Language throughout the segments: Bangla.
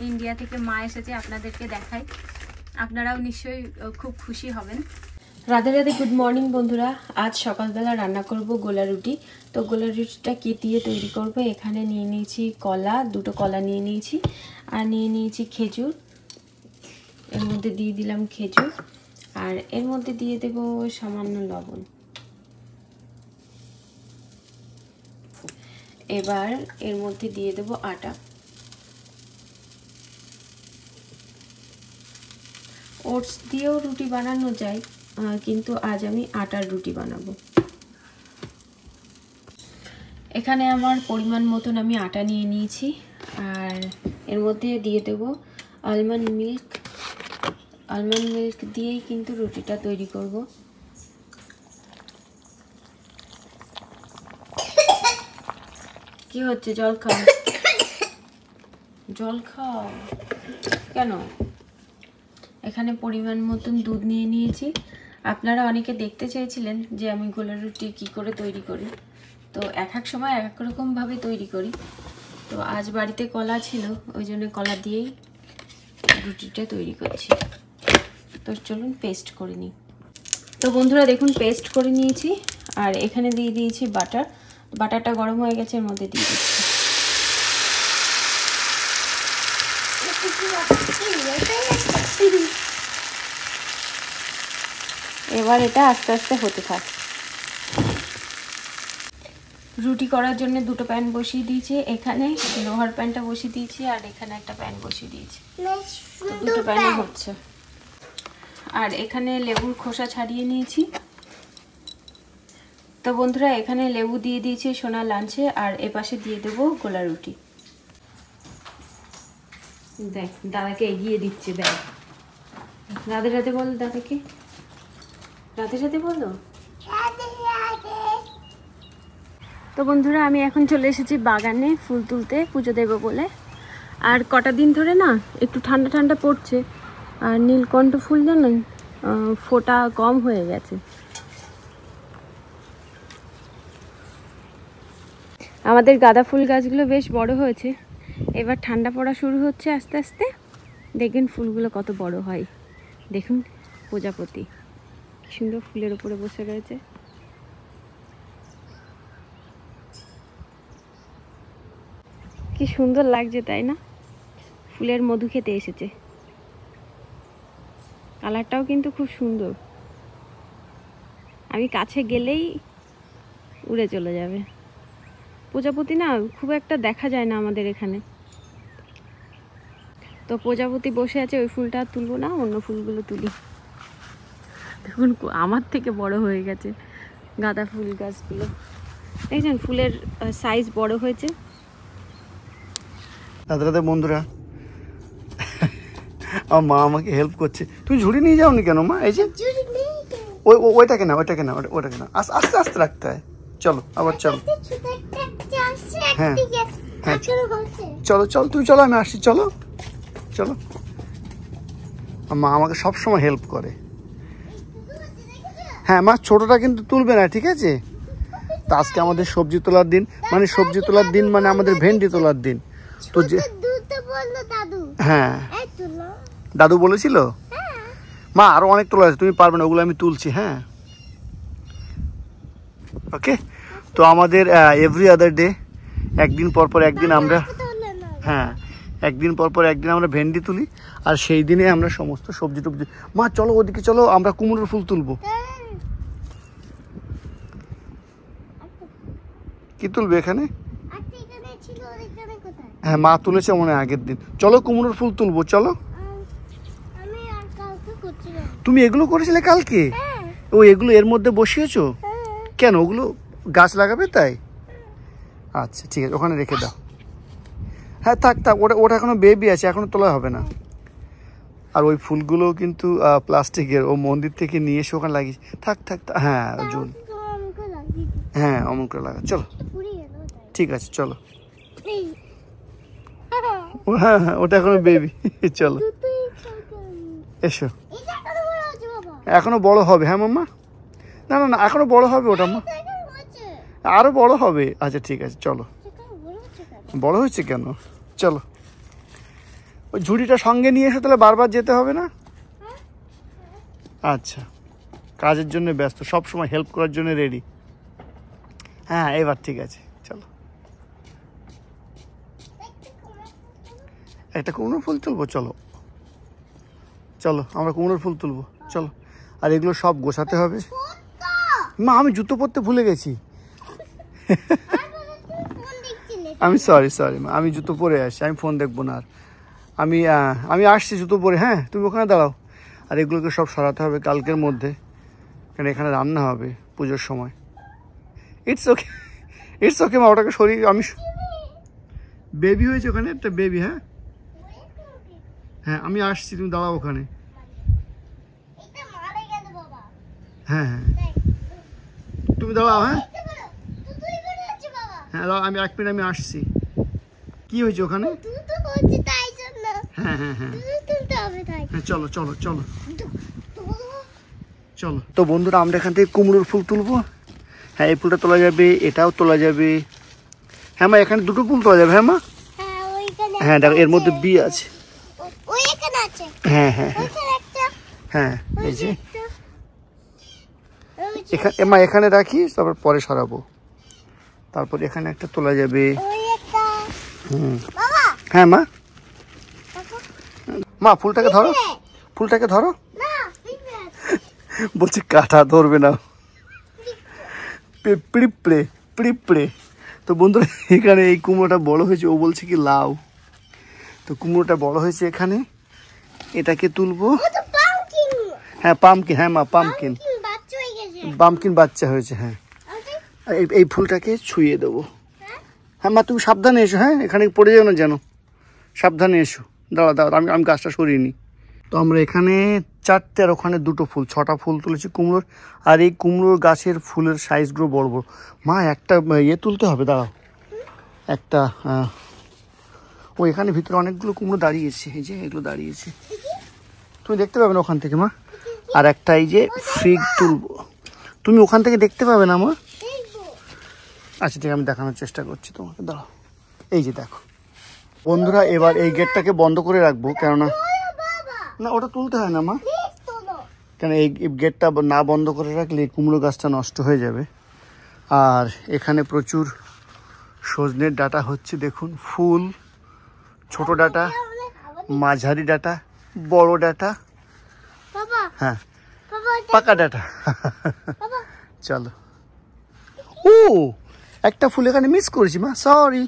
ইন্ডিয়া থেকে মা এসেছে, আপনাদেরকে দেখাই, আপনারাও নিশ্চয়ই খুব খুশি হবেন। রাধে রাধে, গুড মর্নিং বন্ধুরা। আজ সকালবেলা রান্না করব গোলা রুটি। তো গোলা রুটিটা কি দিয়ে তৈরি করব, এখানে নিয়ে নিয়েছি কলা, দুটো কলা নিয়ে নিয়েছি, আর নিয়ে নিয়েছি খেজুর। এর মধ্যে দিয়ে দিলাম খেজুর, আর এর মধ্যে দিয়ে দেব সামান্য লবণ। এবার এর মধ্যে দিয়ে দেব আটা। ওটস দিয়েও রুটি বানানো যায়, কিন্তু আজ আমি আটার রুটি বানাবো। এখানে আমার পরিমাণ মতন আমি আটা নিয়ে নিয়েছি, আর এর মধ্যে দিয়ে দেব আলমন্ড মিল্ক। আলমন্ড মিল্ক দিয়েই কিন্তু রুটিটা তৈরি করব। কি হচ্ছে? জল খাও, জল খাও। কেন? এখানে পরিমাণ মতন দুধ নিয়ে নিয়েছি। আপনারা অনেকে দেখতে চেয়েছিলেন যে আমি গোলা রুটি কী করে তৈরি করি, তো এক এক সময় এক এক রকমভাবে তৈরি করি। তো আজ বাড়িতে কলা ছিল, ওই জন্য কলা দিয়েই রুটিটা তৈরি করছি। তো চলুন পেস্ট করে নিই। তো বন্ধুরা দেখুন, পেস্ট করে নিয়েছি, আর এখানে দিয়ে দিয়েছি বাটার। বাটারটা গরম হয়ে গেছে, এর মধ্যে দিয়ে দিচ্ছি। এবার এটা আস্তে আস্তে হতে থাক। রুটি করার জন্য দুটো প্যান বসিয়ে দিয়েছি। এখানে লোহার প্যানটা বসিয়ে দিয়েছি, আর এখানে একটা প্যান বসিয়ে দিয়েছি। দুটো প্যানে হচ্ছে। আর এখানে লেবুর খোসা ছাড়িয়ে নিয়েছি। তো বন্ধুরা এখানে লেবু দিয়ে দিয়েছি সোনা লাঞ্চে, আর এপাশে দিয়ে দেবো গোলা রুটি। দেখ, দাদাকে এগিয়ে দিচ্ছে, দেখ। রাধে রাধে বল দাদাকে, রাধে রাধে বলো। তো বন্ধুরা আমি এখন চলে এসেছি বাগানে ফুল তুলতে, পুজো দেবো বলে। আর কটা দিন ধরে না একটু ঠান্ডা ঠান্ডা পড়ছে, আর নীলকণ্ঠ ফুল জানেন ফোটা কম হয়ে গেছে। আমাদের গাঁদা ফুল গাছগুলো বেশ বড় হয়েছে। এবার ঠান্ডা পড়া শুরু হচ্ছে আস্তে আস্তে, দেখবেন ফুলগুলো কত বড় হয়। দেখুন প্রজাপতি কি সুন্দর ফুলের উপরে বসে রয়েছে। কি সুন্দর লাগছে তাই না? ফুলের মধু খেতে এসেছে। কালারটাও কিন্তু খুব সুন্দর, আমি কাছে গেলেই উড়ে চলে যাবে। প্রজাপতি না খুব একটা দেখা যায় না আমাদের এখানে। তো প্রজাপতি বসে আছে, ওই ফুলটা তুলবো না, অন্য ফুলগুলো তুলি। দেখুন আমার থেকে বড় হয়ে গেছে গাঁদা ফুল গাছগুলো। দেখছেন ফুলের সাইজ বড় হয়েছে। রাধে রাধে বন্ধুরা, আমার মা আমাকে হেল্প করছে। তুমি ঝুড়ি নিয়ে যাওনি কেন মা? এই যে ওইটাকে না, ওইটাকে না, ওইটাকে না, আস্তে আস্তে রাখতে হয়। চলো আবার চলো। হ্যাঁ হ্যাঁ চলো চলো, তুমি চলো, আমি আসছি, চলো চলো। মা আমাকে সবসময় হেল্প করে। হ্যাঁ মা, ছোটটা কিন্তু তুলবে না, ঠিক আছে? তো আজকে আমাদের সবজি তোলার দিন, মানে সবজি তোলার দিন মানে আমাদের ভেন্ডি তোলার দিন। তো যে হ্যাঁ দাদু বলেছিল মা আরো অনেক তোলা আছে, তুমি পারবে না, ওগুলো আমি তুলছি। হ্যাঁ ওকে। তো আমাদের এভরি আদার ডে একদিন পর পর একদিন আমরা, হ্যাঁ একদিন পর পর একদিন আমরা ভেন্ডি তুলি, আর সেই দিনে আমরা সমস্ত সবজি টবজি। মা চলো ওদিকে চলো, আমরা কুমড়োর ফুল তুলবো। কি তুলবে এখানে? হ্যাঁ মা তুলেছে মনে হয় আগের দিন। চলো কুমড়োর ফুল তুলবো, চলো। তুমি এগুলো করেছিলে কালকে? ও এগুলো এর মধ্যে বসিয়েছো কেন? ওগুলো গাছ লাগাবে তাই? আচ্ছা ঠিক আছে, ওখানে রেখে দাও। হ্যাঁ থাক থাক, ওটা এখনো বেবি আছে, এখনো তোলা হবে না। আর ওই ফুলগুলো কিন্তু প্লাস্টিকের, ও মন্দির থেকে নিয়ে এসে ওখানে লাগিয়েছে। থাক থাক, হ্যাঁ জুন, হ্যাঁ অমন করে লাগা। চলো ঠিক আছে চলো। হ্যাঁ হ্যাঁ ওটা এখনো বেবি। চলো এসো, এখনো বড় হবে। হ্যাঁ মাম্মা, না না না এখনো বড় হবে ওটা মা, আরো বড় হবে। আচ্ছা ঠিক আছে চলো। বড় হয়েছে কেন? চলো ওই ঝুড়িটা সঙ্গে নিয়ে এসে তাহলে বারবার যেতে হবে না। আচ্ছা, কাজের জন্য ব্যস্ত, সব সময় হেল্প করার জন্য রেডি। হ্যাঁ এবার ঠিক আছে, চলো একটা কুমড়োর ফুল তুলবো। চলো চলো আমরা কুমড়োর ফুল তুলবো, চলো। আর এগুলো সব গোছাতে হবে। মা আমি জুতো পরতে ভুলে গেছি। আমি সরি মা, আমি জুতো পরে আসছি, আমি ফোন দেখবো না আর। আমি আসছি জুতো পরে। হ্যাঁ তুমি ওখানে দাঁড়াও। আর এগুলোকে সব সরাতে হবে কালকের মধ্যে, কারণ এখানে রান্না হবে পুজোর সময়। ইটস ওকে মা, ওটাকে সরিয়ে। আমি বেবি হয়েছে ওখানে একটা বেবি। হ্যাঁ হ্যাঁ আমি আসছি, তুমি দাঁড়াও ওখানে। হ্যাঁ হ্যাঁ তুমি দাঁড়াও। হ্যাঁ হ্যাঁ দাঁড়াও, আমি 1 মিনিট আমি আসছি। কি হয়েছে ওখানে? হ্যাঁ হ্যাঁ হ্যাঁ হ্যাঁ চলো চলো চলো চলো। তো বন্ধুরা আমরা এখান থেকে কুমড়োর ফুল তুলবো। হ্যাঁ এই ফুলটা তোলা যাবে, এটাও তোলা যাবে। হ্যাঁ মা এখানে দুটো ফুল তোলা যাবে। হ্যাঁ মা, হ্যাঁ দেখো এর মধ্যে বি আছে। হ্যাঁ হ্যাঁ হ্যাঁ এই যে এখানে মা, এখানে রাখি, তারপর পরে সরাবো। তারপর এখানে একটা তোলা যাবে। হ্যাঁ মা, মা ফুলটাকে ধরো, ফুলটাকে ধরো। বলছি কাঁটা ধরবে না, পিঁপড়ে পিঁপড়ে। তো বন্ধুরা এখানে এই কুমড়োটা বড় হয়েছে, ও বলছে কি লাউ। তো কুমড়োটা বড় হয়েছে এখানে, এটাকে তুলবো। হ্যাঁ পামকিন, হ্যাঁ মা পামকিন, পামকিন বাচ্চা হয়েছে। হ্যাঁ এই ফুলটাকে ছুঁয়ে দেবো। হ্যাঁ মা তুমি সাবধানে এসো। হ্যাঁ এখানে পড়ে যাও না যেন, সাবধানে এসো। দাঁড়া দাঁড়া, আমি গাছটা সরিয়ে নিই। তো আমরা এখানে 4টে আর ওখানে 2টো ফুল, 6টা ফুল তুলেছি কুমড়োর। আর এই কুমড়োর গাছের ফুলের সাইজগুলো বড় বড়। মা একটা ইয়ে তুলতে হবে, দাঁড়াও একটা। ও এখানে ভিতরে অনেকগুলো কুমড়ো দাঁড়িয়েছে, এই যে এগুলো দাঁড়িয়েছে, তুমি দেখতে পাবে না ওখান থেকে মা। আর একটা এই যে ফিগ তুলবো, তুমি ওখান থেকে দেখতে পাবে না মা। আচ্ছা ঠিক, আমি দেখানোর চেষ্টা করছি তোমাকে, দাঁড়াও। এই যে দেখো বন্ধুরা, এবার এই গেটটাকে বন্ধ করে রাখবো, কেননা না ওটা তুলতে হয় না মা, কেন এই গেটটা না বন্ধ করে রাখলে কুমড়ো গাছটা নষ্ট হয়ে যাবে। আর এখানে প্রচুর সজনের ডাঁটা হচ্ছে, দেখুন ফুল, ছোট ডাঁটা, মাঝারি ডাঁটা, বড় ডাঁটা, হ্যাঁ পাকা ডাঁটা। চলো। ও একটা ফুল এখানে মিস করেছি মা, সরি।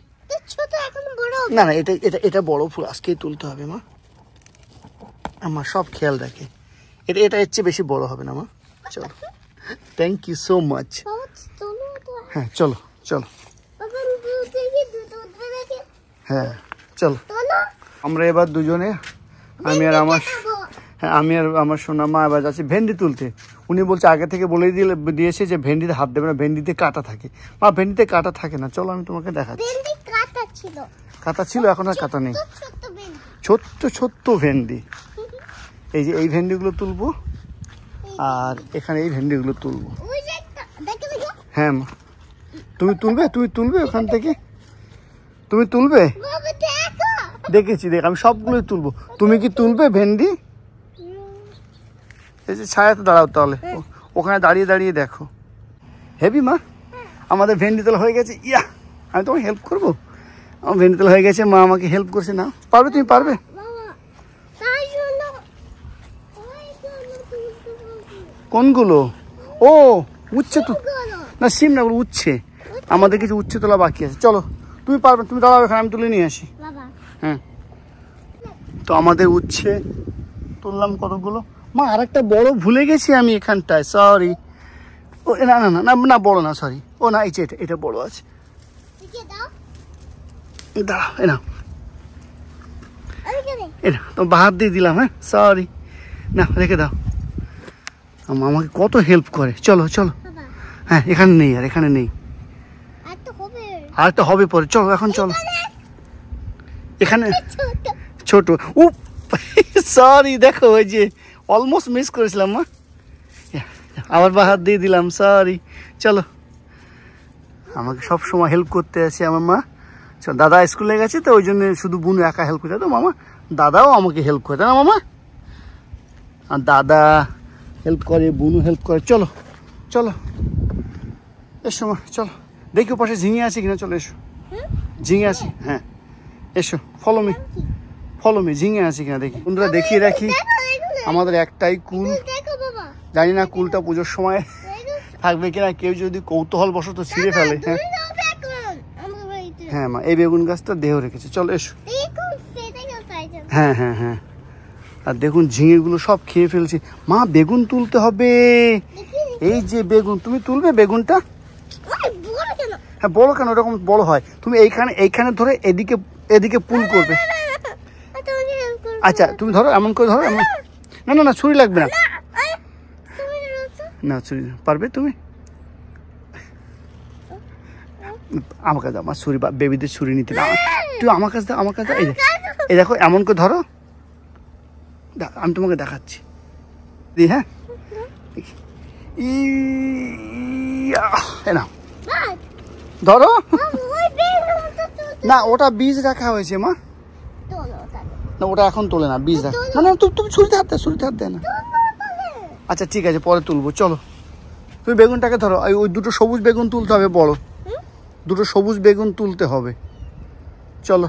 না না এটা এটা এটা বড় ফুল, আজকেই তুলতে হবে মা। আমার সব খেয়াল রাখে, এটা এটা এর চেয়ে বেশি বড় হবে না মা। চলো, থ্যাংক ইউ সো মাচ। হ্যাঁ চলো চলো, হ্যাঁ চলো। আমরা এবার দুজনে, আমি আর আমার সোনা মা এবার যাচ্ছি ভেন্ডি তুলতে। উনি বলছে আগে থেকে বলে দিয়েছে যে ভেন্ডিতে হাত দেবে না, ভেন্ডিতে কাঁটা থাকে। মা ভেন্ডিতে কাঁটা থাকে না, চলো আমি তোমাকে দেখাচ্ছি। কাঁটা ছিল, এখন আর কাঁটা নেই, ছোট্ট ছোট্ট ভেন্ডি। এই যে এই ভেন্ডিগুলো তুলবো, আর এখানে এই ভেন্ডিগুলো তুলবো। হ্যাঁ মা তুমি তুলবে ওখান থেকে, তুমি তুলবে। দেখেছি, আমি সবগুলোই তুলবো। তুমি কি তুলবে ভেন্ডি? এই যে ছায়াতে দাঁড়াও তাহলে, ওখানে দাঁড়িয়ে দাঁড়িয়ে দেখো। হেভি মা, আমাদের ভেন্ডি তোলা হয়ে গেছে। ইয়া, আমি তোমাকে হেল্প করবো। আমার ভেন্ডি তোলা হয়ে গেছে, মা আমাকে হেল্প করছে। না পারবে, তুমি পারবে। কোনগুলো? ও উচ্ছে তো না, সিম না, ওগুলো উচ্ছে। আমাদের কিছু উচ্ছে তোলা বাকি আছে। চলো তুমি পারবে, তুমি দাঁড়াও এখানে, আমি তুলে নিয়ে আসি। হ্যাঁ তো আমাদের উচ্ছে তুললাম কতগুলো। মা আরেকটা বড় ভুলে গেছি আমি এখানটায়, সরি। ও না না না না বড় না, সরি। ও না, এই যে এটা বড় আছে। দাঁড়াও, এটা তো বাহাত দিয়ে দিলাম। হ্যাঁ সরি, না রেখে দাও। আমাকে কত হেল্প করে। চলো চলো। হ্যাঁ এখানে নেই, আর এখানে নেই, আর তো হবে পরে। চলো এখন চলো। এখানে ছোট, ও সরি, দেখো ওই যে অলমোস্ট মিস করেছিলাম মা, আবার বাহাত দিয়ে দিলাম, সরি। চলো, আমাকে সব সময় হেল্প করতে আসে আমার মা। চল, দাদা স্কুলে গেছে তো ওই জন্য শুধু বুনু একা হেল্প করে, তো মামা দাদাও আমাকে হেল্প করে, তাই না মামা? আর দাদা হেল্প করে, বুনু হেল্প করে। চলো চলো এসো মা, চলো দেখি ও পাশে ঝিঙে আছে কিনা। চলো এসো, ঝিঙে আছে, হ্যাঁ এসো, ফলো মি, ঝিঙে আছে কিনা দেখি। বন্ধুরা দেখিয়ে রাখি, আমাদের একটাই কুল, জানি না কুলটা পুজোর সময় থাকবে কিনা, কেউ যদি কৌতূহল বশত ছিঁড়ে ফেলে। হ্যাঁ হ্যাঁ মা, এই বেগুন গাছটা দেহ রেখেছে। চলো এসো। হ্যাঁ হ্যাঁ হ্যাঁ, আর দেখুন ঝিঙেগুলো সব খেয়ে ফেলছে। মা বেগুন তুলতে হবে, এই যে বেগুন, তুমি তুলবে বেগুনটা? হ্যাঁ বড় কেন, ওরকম বড় হয়। তুমি এইখানে ধরে এদিকে পুল করবে। আচ্ছা তুমি ধরো, এমন করে ধরো, এমন। না না না, ছুরি লাগবে না, না ছুরি পারবে তুমি? আমার কাছে আমার ছুরি, বেবিদের ছুরি নিতে না, তুই আমার কাছে দাও, আমার কাছে দাও। এই দেখো এমন করে ধরো, আমি তোমাকে দেখাচ্ছি। হ্যাঁ না ধরো, না ওটা বীজ রাখা হয়েছে মা, না ওটা এখন তোলে না, বীজ রাখা। না না তুমি ছুরিতে হাত দেয় না। আচ্ছা ঠিক আছে, পরে তুলবো। চলো তুমি বেগুনটাকে ধরো, ওই দুটো সবুজ বেগুন তুলতে হবে, বড় দুটো সবুজ বেগুন তুলতে হবে। চলো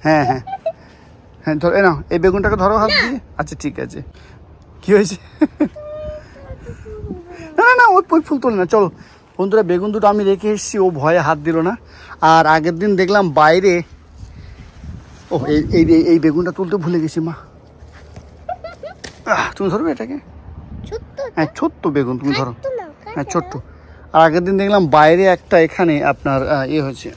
হ্যাঁ হ্যাঁ হ্যাঁ, ধরো না, এই বেগুনটাকে ধরো হাত দিয়ে। আচ্ছা ঠিক আছে, কি হয়েছে? না না না, ওই ফুল তোলে না। চলো বন্ধুরা, বেগুন দুটো আমি রেখে এসেছি, ও ভয়ে হাত দিল না। আর আগের দিন দেখলাম বাইরে, ও এই বেগুনটা তুলতে ভুলে গেছি মা। তুমি ধরবে এটাকে? হ্যাঁ ছোট্ট বেগুন, তুমি ধরো, হ্যাঁ ছোট্ট। আর আগের দিন দেখলাম বাইরে একটা, এখানে আপনার হয়েছে,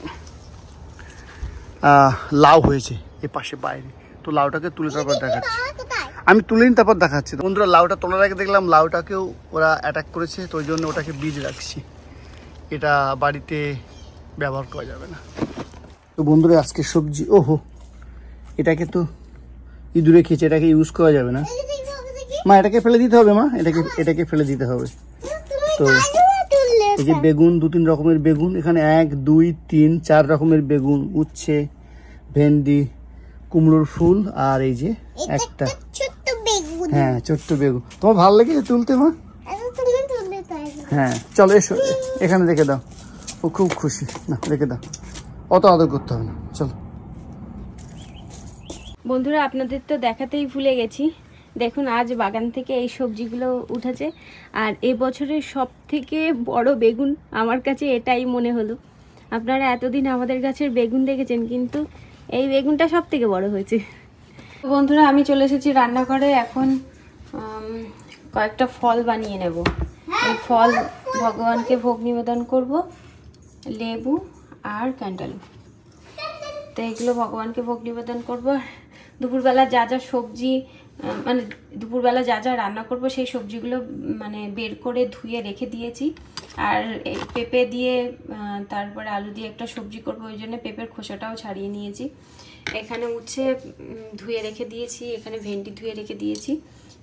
লাউ হয়েছে এ পাশে বাইরে, তো লাউটাকে তুলে তারপর দেখাচ্ছি। আমি তুলে নিই তারপর দেখাচ্ছি। বন্ধুরা লাউটা তোলার আগে দেখলাম লাউটাকেও ওরা অ্যাটাক করেছে, তো ওই জন্য ওটাকে বীজ রাখছি, এটা বাড়িতে ব্যবহার করা যাবে না। তো বন্ধুরা আজকে সবজি, ওহো এটাকে তো ইঁদুরে খেয়েছে, এটাকে ইউজ করা যাবে না মা, এটাকে ফেলে দিতে হবে মা, এটাকে ফেলে দিতে হবে। তো এই যে বেগুন, 2-3 রকমের বেগুন এখানে, 1 2 3 4 রকমের বেগুন, উচ্ছে, ভেন্ডি, কুমড়োর ফুল, আর এই যে একটা ছোট্ট বেগুন। হ্যাঁ ছোট্ট বেগুন, তোমার ভালো লাগে তুলতে মা? হ্যাঁ চলো এসো, এখানে রেখে দাও, ও খুব খুশি। না রেখে দাও, অত আদর করতে হবে না। চলো বন্ধুরা, আপনাদের তো দেখাতেই ভুলে গেছি, দেখুন আজ বাগান থেকে এই সবজিগুলো উঠেছে। আর এবছরের সব থেকে বড় বেগুন আমার কাছে এটাই মনে হলো। আপনারা এতদিন আমাদের গাছের বেগুন দেখেছেন, কিন্তু এই বেগুনটা সব থেকে বড় হয়েছে। বন্ধুরা আমি চলে এসেছি রান্নাঘরে, এখন কয়েকটা ফল বানিয়ে নেব। এই ফল ভগবানকে ভোগ নিবেদন করব, লেবু আর ক্যান্ডেল। তো এগুলো ভগবানকে ভোগ নিবেদন করব। দুপুরবেলা যা যা সবজি, মানে দুপুরবেলা যা যা রান্না করব সেই সবজিগুলো মানে বের করে ধুয়ে রেখে দিয়েছি। আর পেঁপে দিয়ে তারপরে আলু দিয়ে একটা সবজি করব, ওই জন্য পেঁপের খোসাটাও ছাড়িয়ে নিয়েছি। এখানে উচ্ছে ধুয়ে রেখে দিয়েছি, এখানে ভেন্ডি ধুয়ে রেখে দিয়েছি।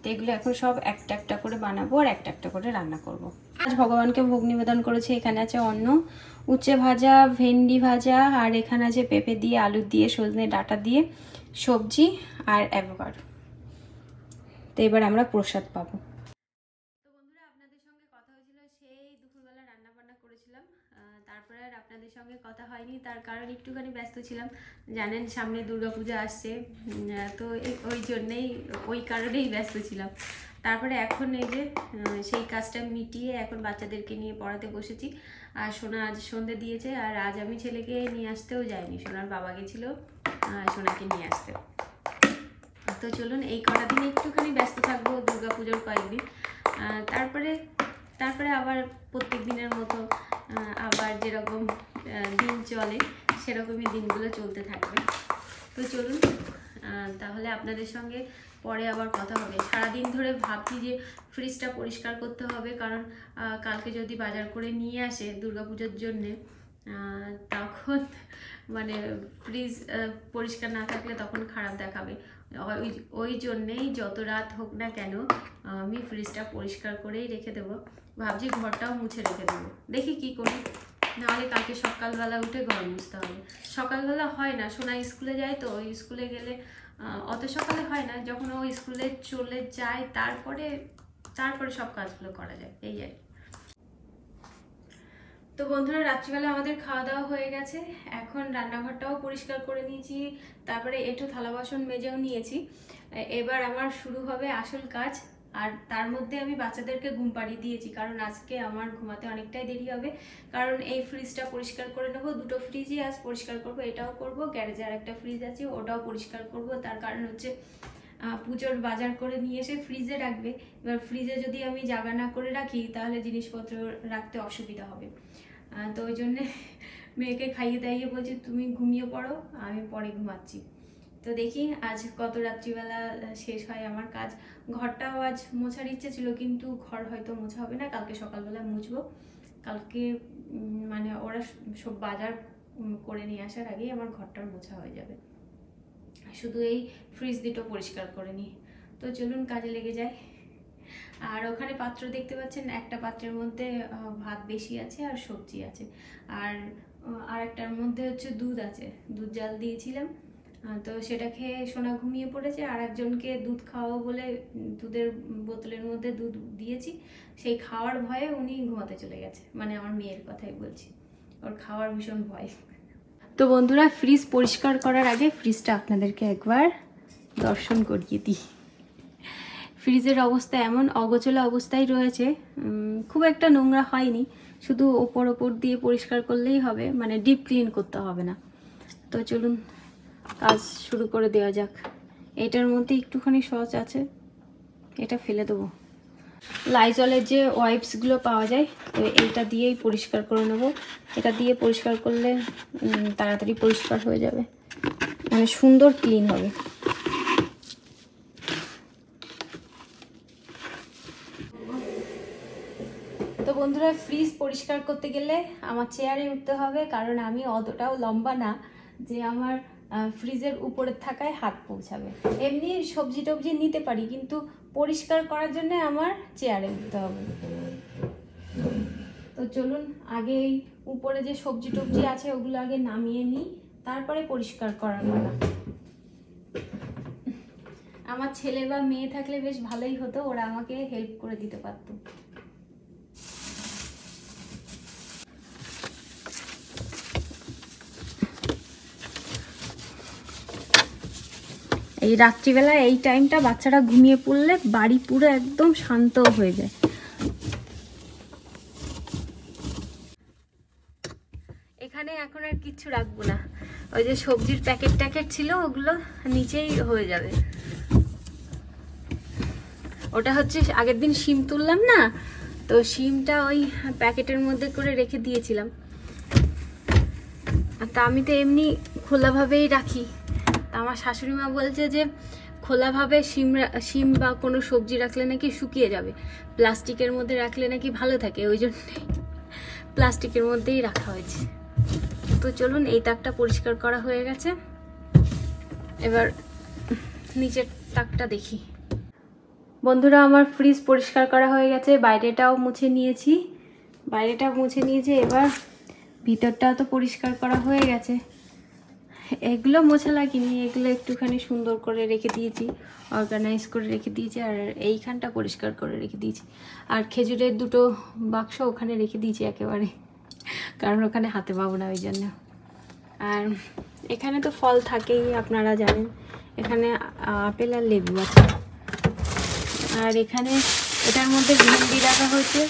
তো এগুলো এখন সব একটা একটা করে বানাবো আর একটা একটা করে রান্না করব। আজ ভগবানকে ভোগ নিবেদন করেছি। এখানে আছে অন্ন, উচ্ছে ভাজা, ভেন্ডি ভাজা, আর এখানে আছে পেঁপে দিয়ে, আলু দিয়ে, সজনে ডাঁটা দিয়ে সবজি আর অ্যাভোকাডো। তো এবার আমরা প্রসাদ পাবো। তো বন্ধুরা আপনাদের সঙ্গে কথা হয়েছিল, সেই দুপুরবেলা রান্না বান্না করেছিলাম, তারপরে আর আপনাদের সঙ্গে কথা হয়নি, তার কারণ একটুখানি ব্যস্ত ছিলাম। জানেন সামনে দুর্গাপূজা আসছে, তো ওই জন্যেই, ওই কারণেই ব্যস্ত ছিলাম। তারপরে এখন এই যে সেই কাজটা মিটিয়ে এখন বাচ্চাদেরকে নিয়ে পড়াতে বসেছি। আর সোনা আজ সন্ধে দিয়েছে, আর আজ আমি ছেলেকে নিয়ে আসতেও যাইনি, সোনার বাবা গেছিলো সোনাকে নিয়ে আসতে। তো চলুন এই কটা দিন একটুখানি ব্যস্ত থাকবো, দুর্গাপুজোর কয়েকদিন, তারপরে আবার প্রত্যেক দিনের মতো আবার যেরকম দিন চলে সেরকমই দিনগুলো চলতে থাকবে। তো চলুন তাহলে আপনাদের সঙ্গে পরে আবার কথা হবে। সারাদিন ধরে ভাবছি যে ফ্রিজটা পরিষ্কার করতে হবে, কারণ কালকে যদি বাজার করে নিয়ে আসে দুর্গাপুজোর জন্যে, তখন মানে ফ্রিজ পরিষ্কার না থাকলে তখন খারাপ দেখাবে। ওই জন্যেই যত রাত হোক না কেন আমি ফ্রিজটা পরিষ্কার করেই রেখে দেবো। ভাবছি ঘরটাও মুছে রেখে দেবো, দেখি কি করি। নাহলে কালকে সকালবেলা উঠে ঘর মুছতে হবে। সকালবেলা হয় না, সোনা স্কুলে যায় তো, ওই স্কুলে গেলে অত সকালে হয় না, যখন ও স্কুলে চলে যায় তারপরে সব কাজগুলো করা যায়, এই আর কি। তো বন্ধুরা, রাত্রিবেলা আমাদের খাওয়া দাওয়া হয়ে গেছে, এখন রান্নাঘরটাও পরিষ্কার করে নিয়েছি, তারপরে একটু থালা বাসন মেজেও নিয়েছি। এবার আমার শুরু হবে আসল কাজ। আর তার মধ্যে আমি বাচ্চাদেরকে ঘুম পাড়িয়ে দিয়েছি, কারণ আজকে আমার ঘুমাতে অনেকটাই দেরি হবে। কারণ এই ফ্রিজটা পরিষ্কার করে নেবো, দুটো ফ্রিজই আজ পরিষ্কার করব, এটাও করব, গ্যারেজে আর একটা ফ্রিজ আছে ওটাও পরিষ্কার করব। তার কারণ হচ্ছে পুজোর বাজার করে নিয়ে এসে ফ্রিজে রাখবে। এবার ফ্রিজে যদি আমি জায়গা না করে রাখি তাহলে জিনিসপত্র রাখতে অসুবিধা হবে। তো ওই জন্যে মেয়েকে খাইয়ে দাইয়ে বলছি তুমি ঘুমিয়ে পড়ো, আমি পরে ঘুমাচ্ছি। তো দেখি আজ কত রাত্রিবেলা শেষ হয় আমার কাজ। ঘরটাও আজ মোছার ইচ্ছে ছিল, কিন্তু ঘর হয়তো মোছা হবে না, কালকে সকালবেলা মুছবো। কালকে মানে ওরা সব বাজার করে নিয়ে আসার আগেই আমার ঘরটার মোছা হয়ে যাবে। শুধু এই ফ্রিজ দুটো পরিষ্কার করে নিই। তো চলুন কাজে লেগে যাই। আর ওখানে পাত্র দেখতে পাচ্ছেন, একটা পাত্রের মধ্যে ভাত বেশি আছে আর সবজি আছে, আর একটার মধ্যে হচ্ছে দুধ আছে, দুধ জাল দিয়েছিলাম, তো সেটা খেয়ে সোনা ঘুমিয়ে পড়েছে। আর একজনকে দুধ খাওয়াবো বলে দুধের বোতলের মধ্যে দুধ দিয়েছি, সেই খাওয়ার ভয়ে উনি ঘুমাতে চলে গেছে। মানে আমার মেয়ের কথাই বলছি, ওর খাওয়ার ভীষণ ভয়। তো বন্ধুরা, ফ্রিজ পরিষ্কার করার আগে ফ্রিজটা আপনাদেরকে একবার দর্শন করিয়ে দিই। ফ্রিজের অবস্থা এমন অগোছালো অবস্থায় রয়েছে, খুব একটা নোংরা হয়নি, শুধু ওপর দিয়ে পরিষ্কার করলেই হবে, মানে ডিপ ক্লিন করতে হবে না। তো চলুন কাজ শুরু করে দেওয়া যাক। এটার মধ্যে একটুখানি সস আছে, এটা ফেলে দেবো। লাইজলের যে ওয়াইপসগুলো পাওয়া যায়, তো এইটা দিয়েই পরিষ্কার করে নেবো। এটা দিয়ে পরিষ্কার করলে তাড়াতাড়ি পরিষ্কার হয়ে যাবে, মানে সুন্দর ক্লিন হবে। তো বন্ধুরা, ফ্রিজ পরিষ্কার করতে গেলে আমার চেয়ারে উঠতে হবে, কারণ আমি অতটাও লম্বা না যে আমার ফ্রিজের উপরে থাকায় হাত পৌঁছাবে। এমনি সবজি টবজি নিতে পারি, কিন্তু পরিষ্কার করার জন্য আমার চেয়ারে উঠতে হবে। তো চলুন আগে এই উপরে যে সবজি টবজি আছে ওগুলো আগে নামিয়ে নিই, তারপরে পরিষ্কার করার কথা। আমার ছেলে বা মেয়ে থাকলে বেশ ভালোই হতো, ওরা আমাকে হেল্প করে দিতে পারতো। এই রাত্রিবেলা এই টাইমটা বাচ্চারা ঘুমিয়ে পড়লে বাড়ি পুরো একদম শান্ত হয়ে যায়। এখানে এখন আর কিচ্ছু রাখবো না, ওই যে সবজির প্যাকেট ছিল ওগুলো নিচেই হয়ে যাবে। ওটা হচ্ছে আগের দিন শিম তুললাম না, তো শিমটা ওই প্যাকেটের মধ্যে করে রেখে দিয়েছিলাম। তা আমি তো এমনি খোলাভাবেই রাখি, আমার শাশুড়ি মা বলছে যে খোলাভাবে শিম বা কোনো সবজি রাখলে নাকি শুকিয়ে যাবে, প্লাস্টিকের মধ্যে রাখলে নাকি ভালো থাকে, ওই জন্যে প্লাস্টিকের মধ্যেই রাখা হয়েছে। তো চলুন, এই তাকটা পরিষ্কার করা হয়ে গেছে, এবার নিচের তাকটা দেখি। বন্ধুরা, আমার ফ্রিজ পরিষ্কার করা হয়ে গেছে, বাইরেটাও মুছে নিয়েছি, এবার ভিতরটাও তো পরিষ্কার করা হয়ে গেছে। এগুলো মোছা লাগেনি, এগুলো একটুখানি সুন্দর করে রেখে দিয়েছি, অর্গানাইজ করে রেখে দিয়েছি, আর এইখানটা পরিষ্কার করে রেখে দিয়েছি। আর খেজুরের দুটো বাক্স ওখানে রেখে দিয়েছি একেবারে, কারণ ওখানে হাতে পাবো না ওই জন্য। আর এখানে তো ফল থাকেই, আপনারা জানেন, এখানে আপেল আর লেবু আছে। আর এখানে এটার মধ্যে ভেন্ডি রাখা হয়েছে,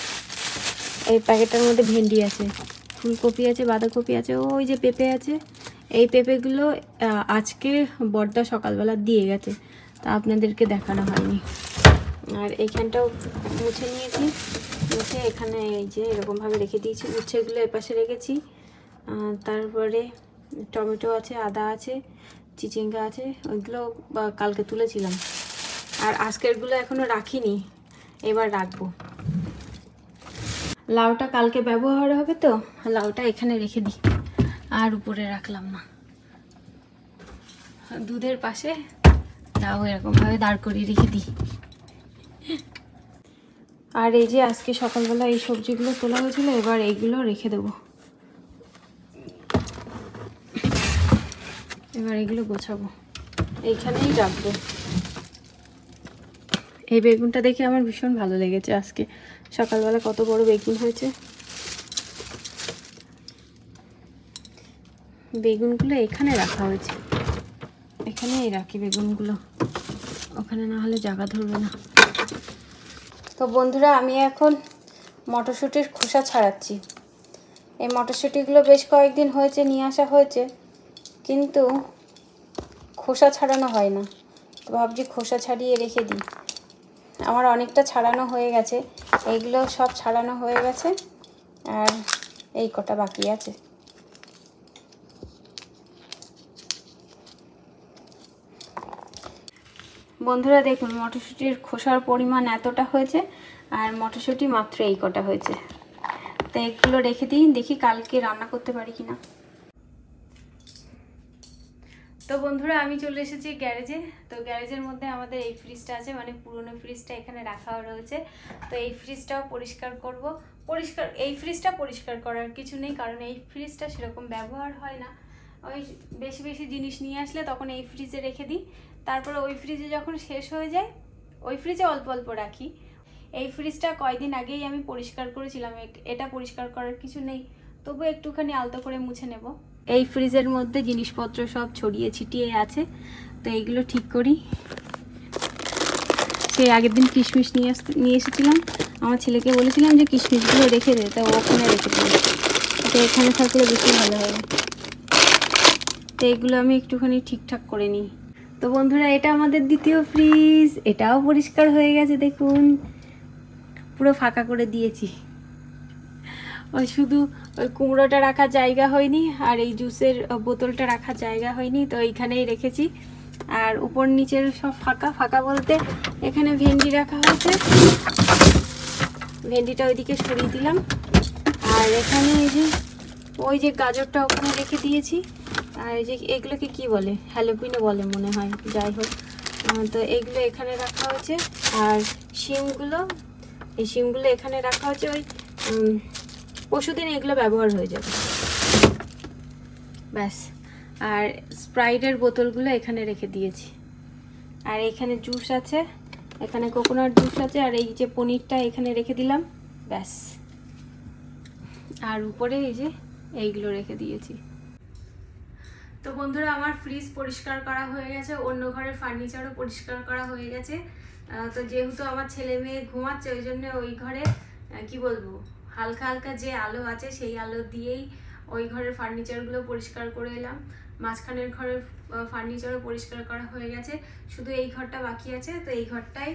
এই প্যাকেটটার মধ্যে ভেন্ডি আছে, ফুলকপি আছে, বাঁধাকপি আছে, ওই যে পেঁপে আছে। এই পেঁপেগুলো আজকে বড়দা সকালবেলা দিয়ে গেছে, তা আপনাদেরকে দেখানো হয়নি। আর এইখানটাও মুছে নিয়েছি, মুছে এখানে এই যে এরকমভাবে রেখে দিয়েছি, উচ্ছেগুলো এপাশে রেখেছি। তারপরে টমেটো আছে, আদা আছে, চিচিঙ্গা আছে, ওইগুলো কালকে তুলেছিলাম। আর আজকেরগুলো এখনও রাখিনি, এবার রাখবো। লাউটা কালকে ব্যবহার হবে, তো লাউটা এখানে রেখে দিই, আর উপরে রাখলাম না। দুধের পাশে লাউ এরকমভাবে দাঁড় করিয়ে রেখে দিই। আর এই যে আজকে সকালবেলা এই সবজিগুলো তোলা হয়েছিল, এবার এইগুলো রেখে দেবো, এবার এগুলো গোছাবো, এইখানেই রাখবো। এই বেগুনটা দেখে আমার ভীষণ ভালো লেগেছে। আজকে সকালবেলা কত বড় বেগুন হয়েছে। বেগুনগুলো এখানে রাখা হয়েছে, এখানেই রাখি বেগুনগুলো, ওখানে না হলে জায়গা ধরবে না। তো বন্ধুরা, আমি এখন মটরশুঁটির খোসা ছাড়াচ্ছি। এই মটরশুঁটিগুলো বেশ কয়েকদিন হয়েছে নিয়ে আসা হয়েছে, কিন্তু খোসা ছাড়ানো হয় না। তো ভাবছি খোসা ছাড়িয়ে রেখে দিই। আমার অনেকটা ছাড়ানো হয়ে গেছে, এইগুলো সব ছাড়ানো হয়ে গেছে, আর এই কটা বাকি আছে। বন্ধুরা দেখুন, মটরশুঁটির খোসার পরিমাণ এতটা হয়েছে, আর মটরশুঁটি মাত্র এই কটা হয়েছে। তো এগুলো রেখে দিই, দেখি কালকে রান্না করতে পারি কিনা। তো বন্ধুরা, আমি চলে এসেছি গ্যারেজে। তো গ্যারেজের মধ্যে আমাদের এই ফ্রিজটা আছে, মানে পুরনো ফ্রিজটা এখানে রাখা রয়েছে। তো এই ফ্রিজটাও পরিষ্কার করব। এই ফ্রিজটা পরিষ্কার করার কিছু নেই, কারণ এই ফ্রিজটা সেরকম ব্যবহার হয় না। ওই বেশি বেশি জিনিস নিয়ে আসলে তখন এই ফ্রিজে রেখে দিই, তারপরে ওই ফ্রিজে যখন শেষ হয়ে যায় ওই ফ্রিজে অল্প অল্প রাখি। এই ফ্রিজটা কয়দিন আগেই আমি পরিষ্কার করেছিলাম, এটা পরিষ্কার করার কিছু নেই, তবু একটুখানি আলতো করে মুছে নেব। এই ফ্রিজের মধ্যে জিনিসপত্র সব ছড়িয়ে ছিটিয়ে আছে, তো এইগুলো ঠিক করি। সেই আগের দিন কিশমিশ নিয়ে এসেছিলাম, আমার ছেলেকে বলেছিলাম যে কিশমিশগুলো রেখে দে, তা ওখানে রেখে দিই, তো এখানে থাকলে বেশি ভালো হবে। তো এইগুলো আমি একটুখানি ঠিকঠাক করে নিই। তো বন্ধুরা, এটা আমাদের দ্বিতীয় ফ্রিজ, এটাও পরিষ্কার হয়ে গেছে। দেখুন, পুরো ফাঁকা করে দিয়েছি। ওই শুধু ওই কুমড়োটা রাখার জায়গা হয়নি, আর এই জুসের বোতলটা রাখার জায়গা হয়নি, তো এইখানেই রেখেছি। আর উপর নিচের সব ফাঁকা ফাঁকা বলতে এখানে ভেন্ডি রাখা হয়েছে, ভেন্ডিটা ওইদিকে সরিয়ে দিলাম। আর এখানে এই যে ওই যে গাজরটা ওখানে রেখে দিয়েছি। আর এই যে এগুলোকে কি বলে, হ্যালোপিনো বলে মনে হয়, যাই হোক। তো এগুলো এখানে রাখা হয়েছে। আর শিমগুলো, এই শিমগুলো এখানে রাখা হয়েছে, ওই পরশুদিন এগুলো ব্যবহার হয়ে যাবে, ব্যাস। আর স্প্রাইটের বোতলগুলো এখানে রেখে দিয়েছি। আর এখানে জুস আছে, এখানে কোকোনাট জুস আছে, আর এই যে পনিরটা এখানে রেখে দিলাম, ব্যাস। আর উপরে এই যে এইগুলো রেখে দিয়েছি। তো বন্ধুরা, আমার ফ্রিজ পরিষ্কার করা হয়ে গেছে, অন্য ঘরের ফার্নিচারও পরিষ্কার করা হয়ে গেছে। তো যেহেতু আমার ছেলে মেয়ে ঘুমাচ্ছে, ওই জন্য ওই ঘরে কি বলবো, হালকা হালকা যে আলো আছে সেই আলো দিয়েই ওই ঘরের ফার্নিচারগুলো পরিষ্কার করে এলাম। মাঝখানের ঘরের ফার্নিচারও পরিষ্কার করা হয়ে গেছে, শুধু এই ঘরটা বাকি আছে। তো এই ঘরটায়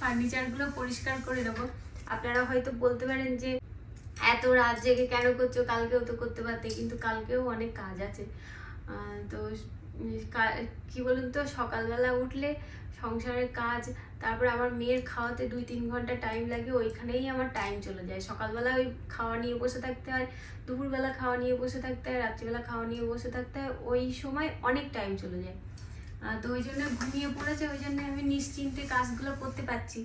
ফার্নিচারগুলো পরিষ্কার করে দেবো। আপনারা হয়তো বলতে পারেন যে এত রাত জেগে কেন করছো, কালকেও তো করতে পারতে, কিন্তু কালকেও অনেক কাজ আছে। তো কি বলুন তো, সকালবেলা উঠলে সংসারের কাজ, তারপরে আমার মেয়ের খাওয়াতে 2-3 ঘন্টা টাইম লাগে, ওইখানেই আমার টাইম চলে যায়। সকালবেলা ওই খাওয়া নিয়ে বসে থাকতে হয়, দুপুরবেলা খাওয়া নিয়ে বসে থাকতে হয়, রাত্রিবেলা খাওয়া নিয়ে বসে থাকতে হয়, ওই সময় অনেক টাইম চলে যায়। তো ওই জন্য ঘুমিয়ে পড়েছে, ওই জন্য আমি নিশ্চিন্তে কাজগুলো করতে পারছি।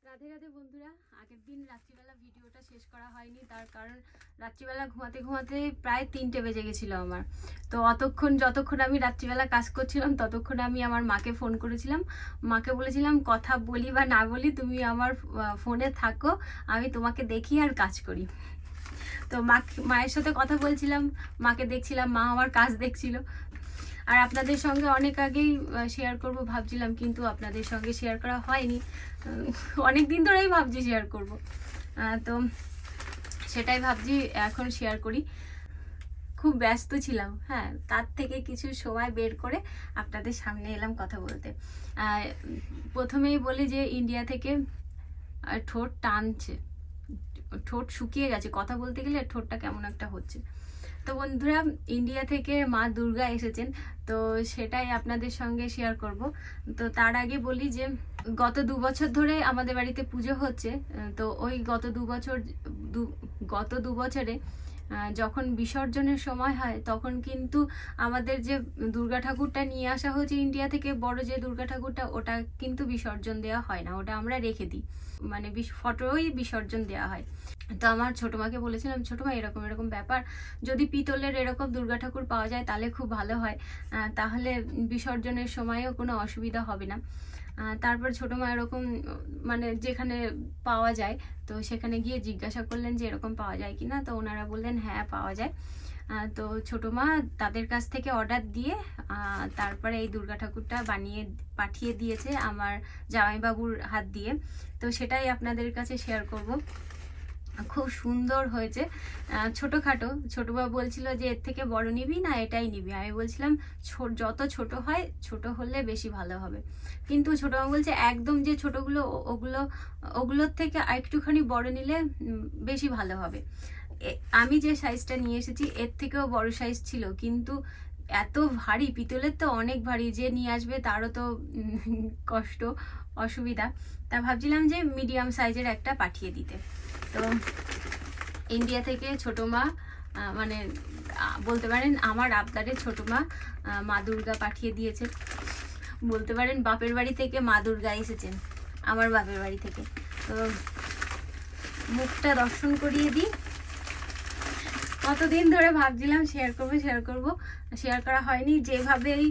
রাধে রাধে বন্ধুরা, আগের দিন রাত্রিবেলা ভিডিওটা শেষ করা হয়নি, তার কারণ রাত্রিবেলা ঘুমাতে ঘুমাতে প্রায় 3টে বেজে গেছিল আমার। তো যতক্ষণ আমি রাত্রিবেলা কাজ করছিলাম, ততক্ষণ আমি আমার মাকে ফোন করেছিলাম। মাকে বলেছিলাম, কথা বলি বা না বলি তুমি আমার ফোনে থাকো, আমি তোমাকে দেখি আর কাজ করি। তো মায়ের সাথে কথা বলছিলাম, মাকে দেখছিলাম, মা আমার কাজ দেখছিল। আর আপনাদের সঙ্গে অনেক আগেই শেয়ার করব ভাবছিলাম, কিন্তু আপনাদের সঙ্গে শেয়ার করা হয়নি। অনেক দিন ধরেই ভাবছি শেয়ার করব, তো সেটাই ভাবছি এখন শেয়ার করি। খুব ব্যস্ত ছিলাম, হ্যাঁ, তার থেকে কিছু সময় বের করে আপনাদের সামনে এলাম কথা বলতে। প্রথমেই বলি যে ইন্ডিয়া থেকে ঠোঁট টানছে, ঠোঁট শুকিয়ে গেছে, কথা বলতে গেলে ঠোঁটটা কেমন একটা হচ্ছে। তো বন্ধুরা, ইন্ডিয়া থেকে মা দুর্গা এসেছেন, তো সেটাই আপনাদের সঙ্গে শেয়ার করব। তো তার আগে বলি যে গত 2 বছর ধরে আমাদের বাড়িতে পুজো হচ্ছে। তো ওই গত 2 বছরে যখন বিসর্জনের সময় হয় তখন কিন্তু আমাদের যে দুর্গা ঠাকুরটা নিয়ে আসা হয়েছে ইন্ডিয়া থেকে, বড় যে দুর্গা ঠাকুরটা, ওটা কিন্তু বিসর্জন দেওয়া হয় না, ওটা আমরা রেখে দিই, মানে ফটোই বিসর্জন দেওয়া হয়। তো আমার ছোটো মাকে বলেছিলাম, ছোটো মা এরকম এরকম ব্যাপার, যদি পিতলের এরকম দুর্গা ঠাকুর পাওয়া যায় তাহলে খুব ভালো হয়, তাহলে বিসর্জনের সময়ও কোনো অসুবিধা হবে না। তারপর ছোটো মা এরকম মানে যেখানে পাওয়া যায় তো সেখানে গিয়ে জিজ্ঞাসা করলেন যে এরকম পাওয়া যায় কিনা, তো ওনারা বললেন হ্যাঁ পাওয়া যায়। তো ছোটো মা তাদের কাছ থেকে অর্ডার দিয়ে তারপরে এই দুর্গা ঠাকুরটা বানিয়ে পাঠিয়ে দিয়েছে আমার জামাইবাবুর হাত দিয়ে। তো সেটাই আপনাদের কাছে শেয়ার করব। খুব সুন্দর হয়েছে, ছোটোখাটো। ছোটোবাবু বলছিল যে এর থেকে বড় নিবি না এটাই নিবি, আমি বলছিলাম যত ছোট হয় ছোট হলে বেশি ভালো হবে, কিন্তু ছোটোবাবু বলছে একদম যে ছোটোগুলো ওগুলোর থেকে আরেকটুখানি বড় নিলে বেশি ভালো হবে। আমি যে সাইজটা নিয়ে এসেছি এর থেকেও বড় সাইজ ছিল, কিন্তু এত ভারী, পিতলের তো অনেক ভারী, যে নিয়ে আসবে তারও তো কষ্ট অসুবিধা, তা ভাবছিলাম যে মিডিয়াম সাইজের একটা পাঠিয়ে দিতে। তো ইন্ডিয়া থেকে ছোটো মা মানে বলতে পারেন আমার আবদারে ছোটো মা মা দুর্গা পাঠিয়ে দিয়েছে, বলতে পারেন বাপের বাড়ি থেকে মা দুর্গা এসেছেন আমার বাপের বাড়ি থেকে। তো মুখটা দর্শন করিয়ে দিই। কতদিন ধরে ভাবছিলাম শেয়ার করব, শেয়ার করা হয়নি, যেভাবেই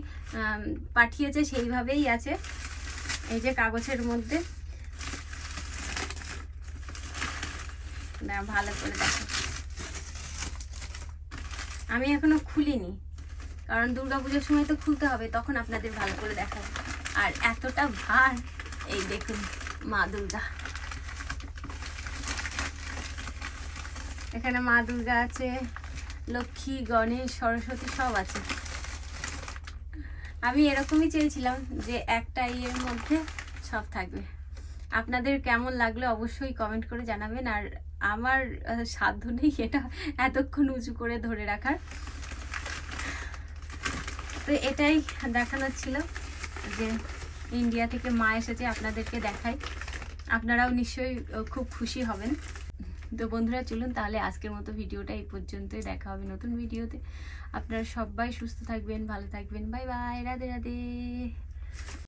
পাঠিয়েছে সেইভাবেই আছে। এই যে কাগজের মধ্যে, ভালো করে দেখো, আমি এখনো খুলিনি কারণ দুর্গাপূজার সময় তো খুলতে হবে, তখন আপনাদের ভালো করে দেখাবো। আর এতটা ভার, এই দেখুন মা দুর্গা, এখানে মা দুর্গা আছে, লক্ষ্মী, গণেশ, সরস্বতী সব আছে। আমি এরকমই চেয়েছিলাম যে একটা ইয়ের মধ্যে সব থাকবে। আপনাদের কেমন লাগলো অবশ্যই কমেন্ট করে জানাবেন। আর আমার সাধ্য নেই এটা এতক্ষণ উঁচু করে ধরে রাখার, তো এটাই দেখানোর ছিল যে ইন্ডিয়া থেকে মা এসেছে, আপনাদেরকে দেখাই, আপনারাও নিশ্চয়ই খুব খুশি হবেন। তো বন্ধুরা চলুন তাহলে আজকের মতো ভিডিওটা এই পর্যন্তই, দেখা হবে নতুন ভিডিওতে। আপনারা সবাই সুস্থ থাকবেন, ভালো থাকবেন, বাই বাই, রাধে রাধে।